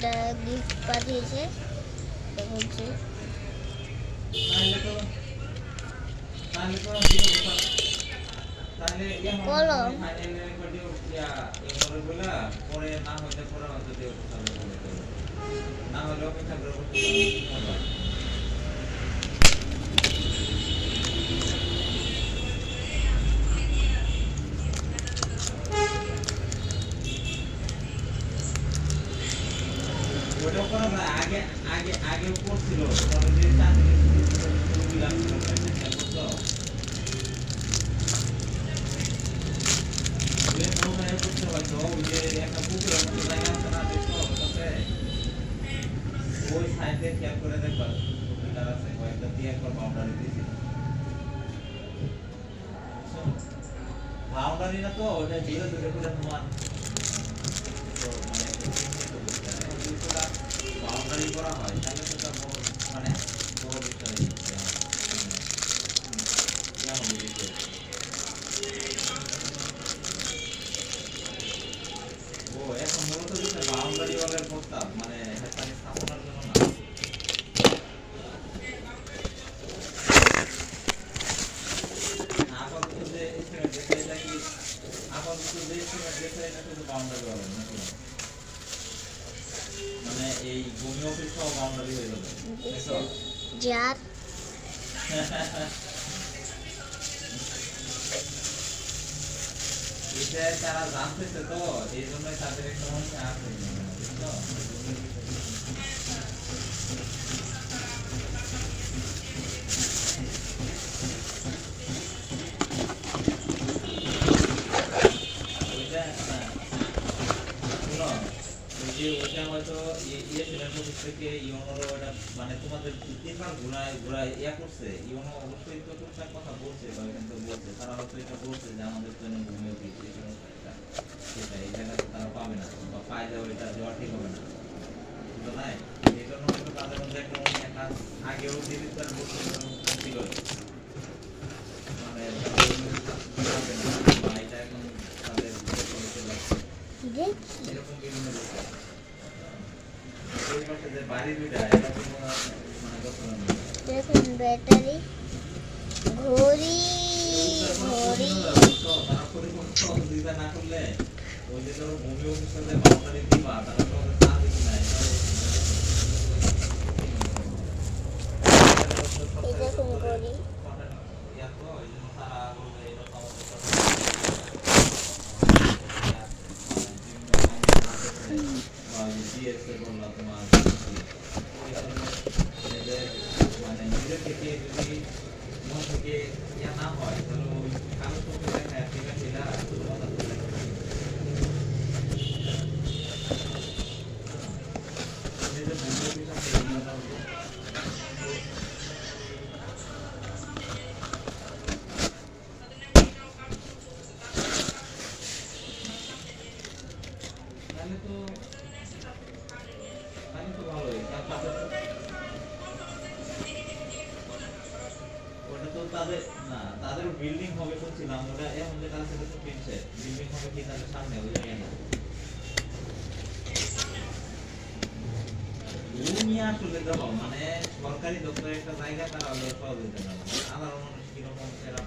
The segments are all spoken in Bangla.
একটা গিফট পাঠিয়েছে বলছে কলম পরে না হইলে পরে হয়তো দেব না হলে অপেক্ষা করে ওটা করা না আগে আগে আগে করছিল পরে যে চাকরি দিলাম বুঝছো ওই প্রোগ্রামে করতে হয়তো ওই যে একটা পুকুরের মতো জায়গা আছে না দেখছো ওটাতে ওই সাইডে খেয়াল করে দেখবা মিটার আছে কয়েকটা দিয়ে একবার বাউন্ডারি দিয়েছি বাউন্ডারি না তো ওটা ধীরে ধীরে করে সমান তো মানে বাউন্ডারি করা হয় তাহলে তো মানে বড় বিষয় ও এখন মূলত যেটা বাউন্ডারি ওয়ালের প্রস্তাব মানে হেসানি স্থাপনার জন্য না আপাতত যে এস্টিমেট দেখে এটা কি আপাতত যে এস্টিমেট দেখে এটা শুধু বাউন্ডারি ওয়ালের নাকি মানে এই ভূমি অফিস সহ বাউন্ডারি হয়ে যাবে যার এটা তারা জানতেছে তো এই জন্যই তাদের একটা সমস্যা আছে বুঝছো ওইটা হয়তো ইয়ে ছিলেন থেকে ইউনোর ওটা মানে তোমাদের তিনবার ঘুরায় ইয়া করছে ইউনো অবশ্যই তো টুকটাক কথা বলছে বা কিন্তু বলছে তারা হয়তো এটা বলছে যে আমাদের জন্য ভূমি অফিস সেটা এই জায়গাতে তারা পাবে না বা পাইলে ওইটা দেওয়া ঠিক হবে না তো নাই এই জন্য কিন্তু তাদের মধ্যে একটা আগেও দিদির তারা বলছে ছিল মানে হবে না বা এটা এখন তাদের এরকম বিভিন্ন বিষয় দেখুন ব্যাটারি ঘড়ি ঘড়ি না করলে ওই যে ধরো ভূমি অফিসে বাউন্ডারি দিবা তারা তো চা দিবি না দেখুন ঘড়ি মানে নিজের থেকে যদি মন থেকে ইয়া না হয় তাহলে ওই কালো চোখে দেখা ঠিক আছে না তাহলে তো ভালোই ওটা তো তাদের না তাদের বিল্ডিং হবে শুনছিলাম ওটা এখন যেটা আছে সেটা তো কিনছে বিল্ডিং হবে কি তাদের সামনে ওই জায়গায় না তুমি আসলে দেখো মানে সরকারি দপ্তরের একটা জায়গা তারা হলো সহজ হইতে না সাধারণ মানুষ কিরকম সেরা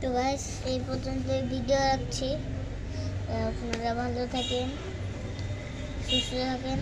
তো গাইস এই পর্যন্ত ভিডিও রাখছি। আপনারা ভালো থাকেন, সুস্থ থাকেন।